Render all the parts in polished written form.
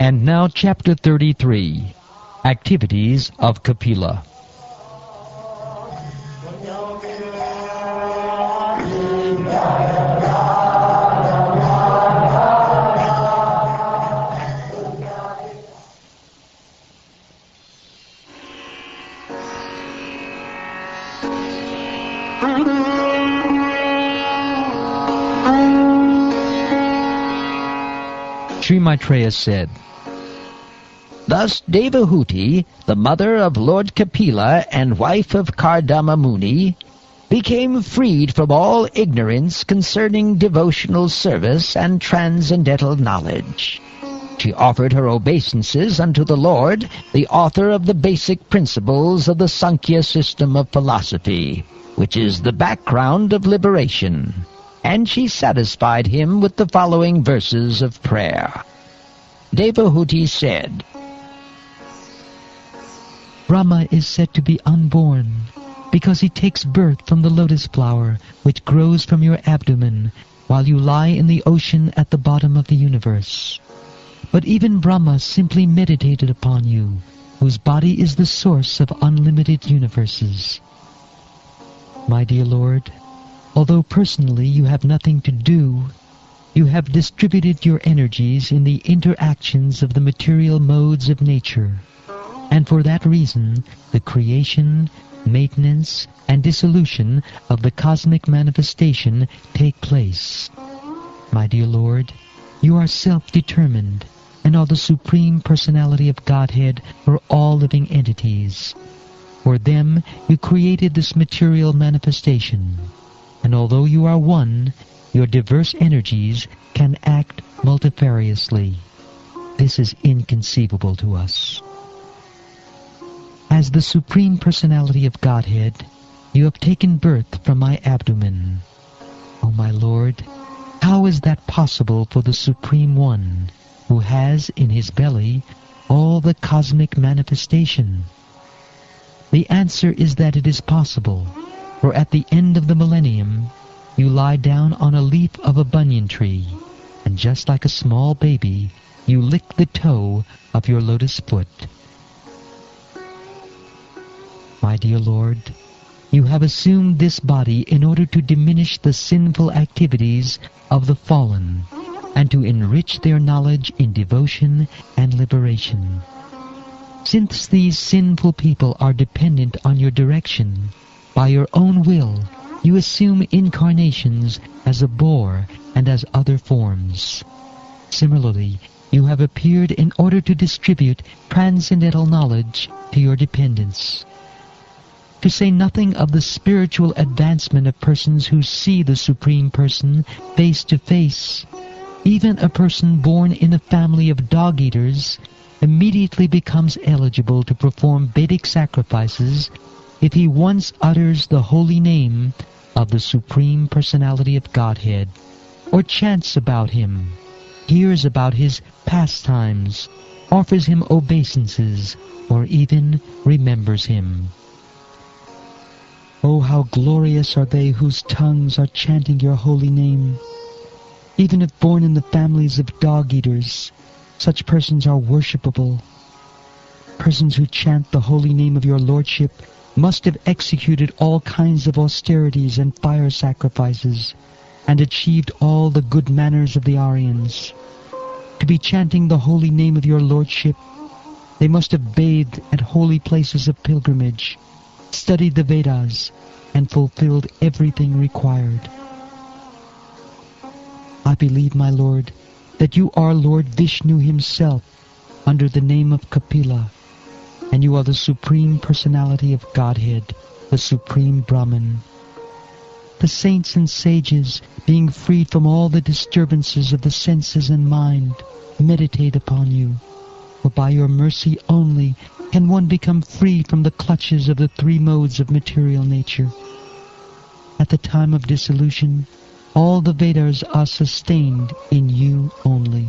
And now Chapter 33, Activities of Kapila. Sri Maitreya said, "Thus Devahuti, the mother of Lord Kapila and wife of Kardama Muni, became freed from all ignorance concerning devotional service and transcendental knowledge. She offered her obeisances unto the Lord, the author of the basic principles of the Sankhya system of philosophy, which is the background of liberation, and she satisfied him with the following verses of prayer." Devahuti said, Brahma is said to be unborn because he takes birth from the lotus flower which grows from your abdomen while you lie in the ocean at the bottom of the universe. But even Brahma simply meditated upon you, whose body is the source of unlimited universes. My dear Lord, although personally you have nothing to do, you have distributed your energies in the interactions of the material modes of nature. And for that reason, the creation, maintenance, and dissolution of the cosmic manifestation take place. My dear Lord, you are self-determined and are the Supreme Personality of Godhead for all living entities. For them, you created this material manifestation. And although you are one, your diverse energies can act multifariously. This is inconceivable to us. As the Supreme Personality of Godhead, you have taken birth from my abdomen. O my Lord, how is that possible for the Supreme One, who has in his belly all the cosmic manifestation? The answer is that it is possible, for at the end of the millennium, you lie down on a leaf of a banyan tree, and just like a small baby, you lick the toe of your lotus foot. My dear Lord, you have assumed this body in order to diminish the sinful activities of the fallen and to enrich their knowledge in devotion and liberation. Since these sinful people are dependent on your direction, by your own will, you assume incarnations as a boar and as other forms. Similarly, you have appeared in order to distribute transcendental knowledge to your dependents. To say nothing of the spiritual advancement of persons who see the Supreme Person face to face, even a person born in a family of dog-eaters immediately becomes eligible to perform Vedic sacrifices if he once utters the holy name of the Supreme Personality of Godhead, or chants about him, hears about his pastimes, offers him obeisances, or even remembers him. Oh, how glorious are they whose tongues are chanting your holy name. Even if born in the families of dog-eaters, such persons are worshipable. Persons who chant the holy name of your Lordship must have executed all kinds of austerities and fire sacrifices, and achieved all the good manners of the Aryans. To be chanting the holy name of your Lordship, they must have bathed at holy places of pilgrimage, studied the Vedas, and fulfilled everything required. I believe, my Lord, that you are Lord Vishnu himself under the name of Kapila, and you are the Supreme Personality of Godhead, the Supreme Brahman. The saints and sages, being freed from all the disturbances of the senses and mind, meditate upon you, for by your mercy only can one become free from the clutches of the three modes of material nature. At the time of dissolution, all the Vedas are sustained in you only.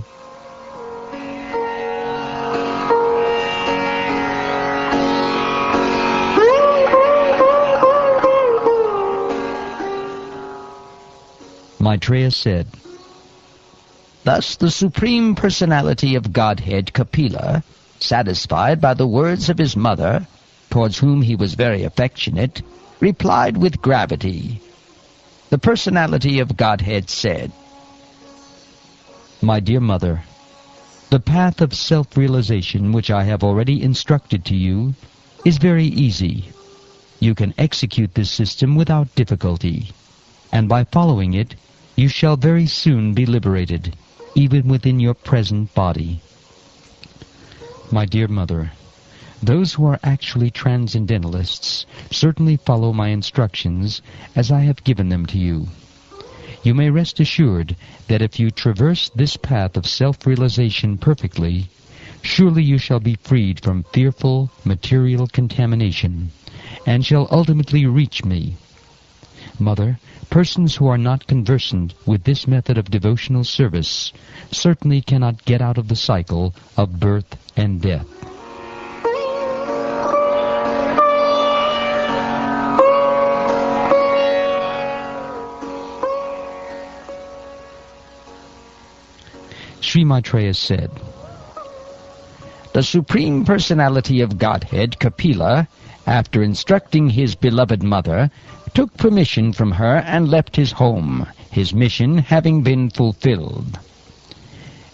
Maitreya said, "Thus the Supreme Personality of Godhead, Kapila, satisfied by the words of his mother, towards whom he was very affectionate, replied with gravity. The Personality of Godhead said, 'My dear mother, the path of self-realization which I have already instructed to you is very easy. You can execute this system without difficulty, and by following it, you shall very soon be liberated, even within your present body.' My dear mother, those who are actually transcendentalists certainly follow my instructions as I have given them to you. You may rest assured that if you traverse this path of self-realization perfectly, surely you shall be freed from fearful material contamination, and shall ultimately reach me. Mother, persons who are not conversant with this method of devotional service certainly cannot get out of the cycle of birth and death." Sri Maitreya said, "The Supreme Personality of Godhead, Kapila, after instructing his beloved mother, took permission from her and left his home, his mission having been fulfilled.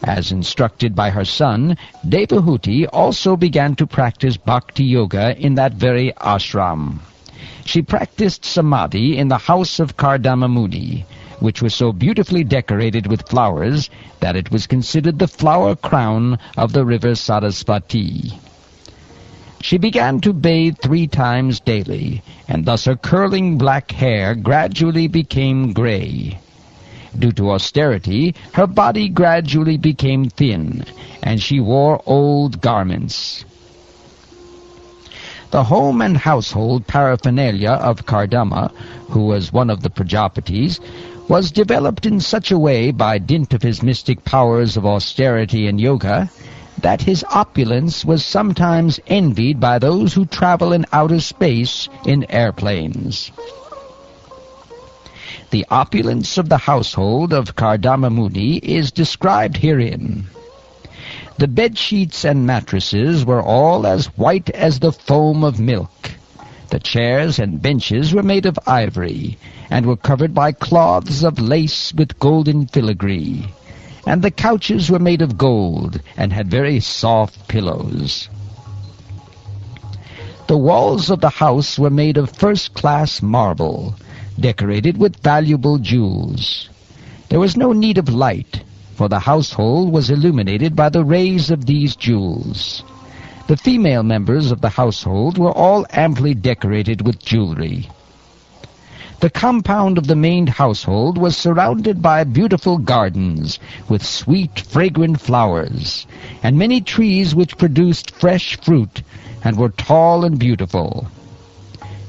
As instructed by her son, Devahuti also began to practice bhakti yoga in that very ashram. She practiced samadhi in the house of Kardama Muni, which was so beautifully decorated with flowers that it was considered the flower crown of the river Sarasvati. She began to bathe 3 times daily, and thus her curling black hair gradually became gray. Due to austerity, her body gradually became thin, and she wore old garments. The home and household paraphernalia of Kardama, who was one of the Prajapatis, was developed in such a way by dint of his mystic powers of austerity and yoga that his opulence was sometimes envied by those who travel in outer space in airplanes. The opulence of the household of Kardama Muni is described herein. The bedsheets and mattresses were all as white as the foam of milk. The chairs and benches were made of ivory, and were covered by cloths of lace with golden filigree, and the couches were made of gold, and had very soft pillows. The walls of the house were made of first-class marble, decorated with valuable jewels. There was no need of light, for the household was illuminated by the rays of these jewels. The female members of the household were all amply decorated with jewelry. The compound of the main household was surrounded by beautiful gardens with sweet, fragrant flowers, and many trees which produced fresh fruit and were tall and beautiful.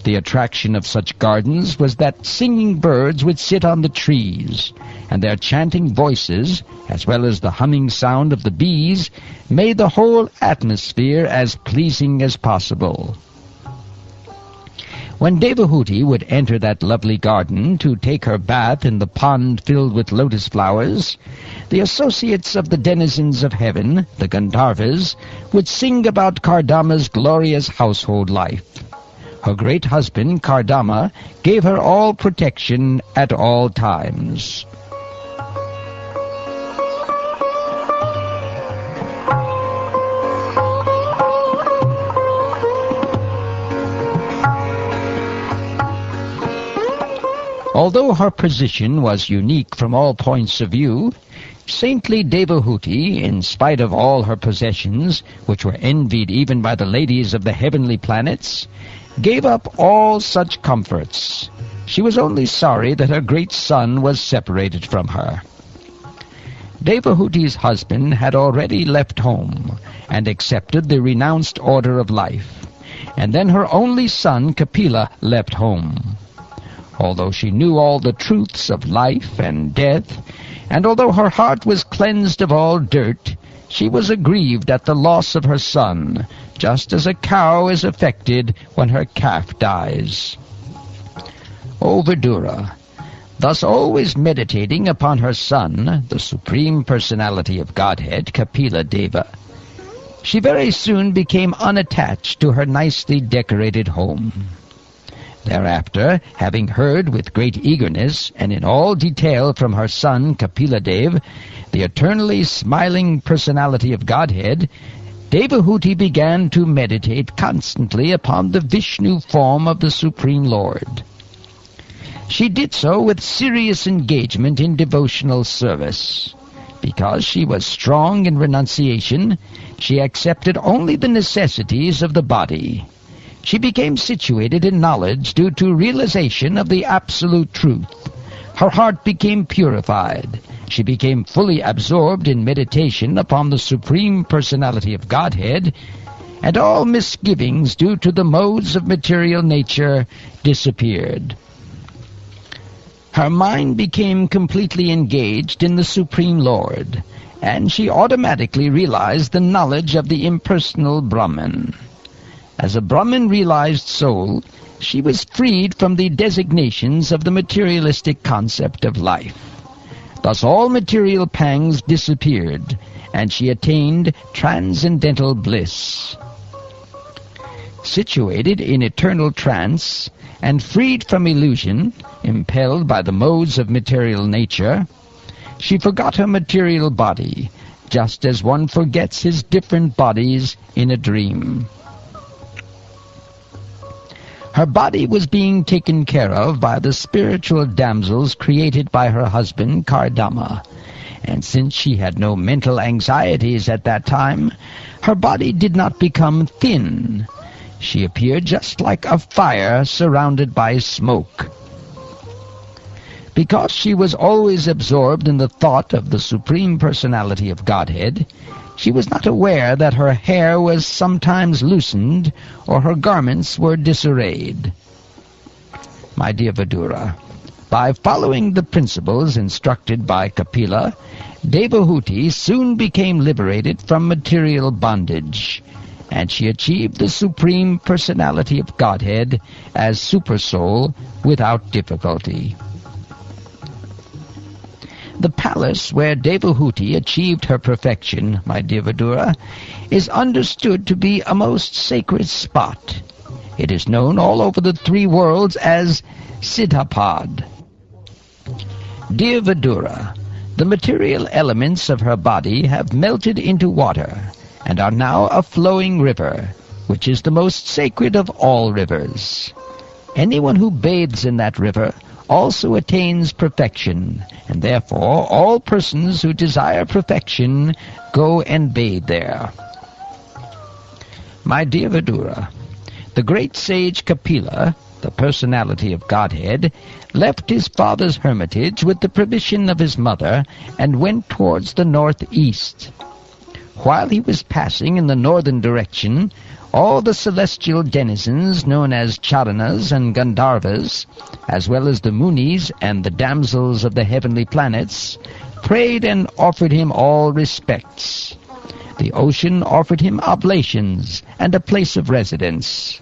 The attraction of such gardens was that singing birds would sit on the trees, and their chanting voices, as well as the humming sound of the bees, made the whole atmosphere as pleasing as possible. When Devahuti would enter that lovely garden to take her bath in the pond filled with lotus flowers, the associates of the denizens of heaven, the Gandharvas, would sing about Kardama's glorious household life. Her great husband, Kardama, gave her all protection at all times. Although her position was unique from all points of view, saintly Devahuti, in spite of all her possessions, which were envied even by the ladies of the heavenly planets, gave up all such comforts. She was only sorry that her great son was separated from her. Devahuti's husband had already left home and accepted the renounced order of life, and then her only son, Kapila, left home. Although she knew all the truths of life and death, and although her heart was cleansed of all dirt, she was aggrieved at the loss of her son, just as a cow is affected when her calf dies. O Vidura, Thus always meditating upon her son, the Supreme Personality of Godhead, Kapila Deva, she very soon became unattached to her nicely decorated home. Thereafter, having heard with great eagerness and in all detail from her son Kapila Dev the eternally smiling personality of Godhead, Devahuti began to meditate constantly upon the Vishnu form of the Supreme Lord. She did so with serious engagement in devotional service. Because she was strong in renunciation, she accepted only the necessities of the body. She became situated in knowledge due to realization of the absolute truth. Her heart became purified. She became fully absorbed in meditation upon the Supreme Personality of Godhead, and all misgivings due to the modes of material nature disappeared. Her mind became completely engaged in the Supreme Lord, and she automatically realized the knowledge of the impersonal Brahman. As a Brahman-realized soul, she was freed from the designations of the materialistic concept of life. Thus all material pangs disappeared, and she attained transcendental bliss. Situated in eternal trance, and freed from illusion, impelled by the modes of material nature, she forgot her material body, just as one forgets his different bodies in a dream. Her body was being taken care of by the spiritual damsels created by her husband Kardama, and since she had no mental anxieties at that time, her body did not become thin. She appeared just like a fire surrounded by smoke. Because she was always absorbed in the thought of the Supreme Personality of Godhead, she was not aware that her hair was sometimes loosened or her garments were disarrayed. My dear Vidura, by following the principles instructed by Kapila, Devahuti soon became liberated from material bondage, and she achieved the Supreme Personality of Godhead as Supersoul without difficulty. The palace where Devahuti achieved her perfection, my dear Vidura, is understood to be a most sacred spot. It is known all over the three worlds as Siddhapad. Dear Vidura, the material elements of her body have melted into water, and are now a flowing river, which is the most sacred of all rivers. Anyone who bathes in that river also attains perfection, and therefore all persons who desire perfection go and bathe there. My dear Vidura, the great sage Kapila, the personality of Godhead, left his father's hermitage with the permission of his mother and went towards the northeast. While he was passing in the northern direction, all the celestial denizens known as Charanas and Gandharvas, as well as the Munis and the damsels of the heavenly planets, prayed and offered him all respects. The ocean offered him oblations and a place of residence.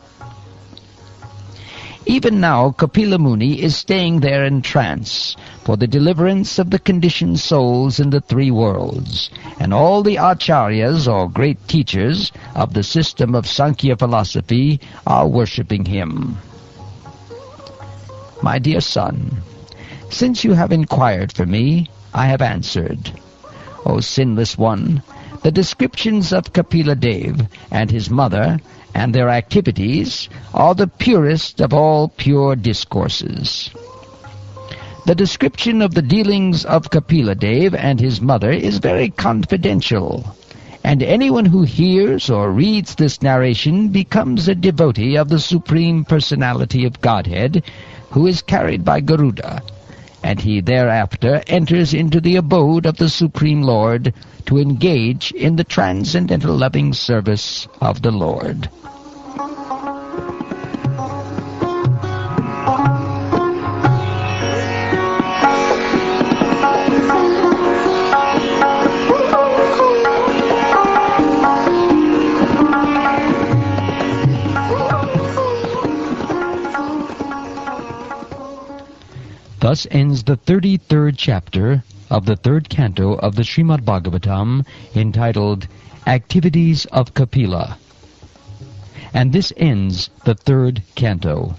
Even now Kapila Muni is staying there in trance for the deliverance of the conditioned souls in the three worlds, and all the acharyas or great teachers of the system of Sankhya philosophy are worshipping him. My dear son, since you have inquired for me, I have answered. O sinless one, the descriptions of Kapila Dev and his mother and their activities are the purest of all pure discourses. The description of the dealings of Kapila Dev and his mother is very confidential, and anyone who hears or reads this narration becomes a devotee of the Supreme Personality of Godhead, who is carried by Garuda, and he thereafter enters into the abode of the Supreme Lord to engage in the transcendental loving service of the Lord. Thus ends the 33rd chapter of the 3rd canto of the Srimad Bhagavatam, entitled Activities of Kapila. And this ends the 3rd canto.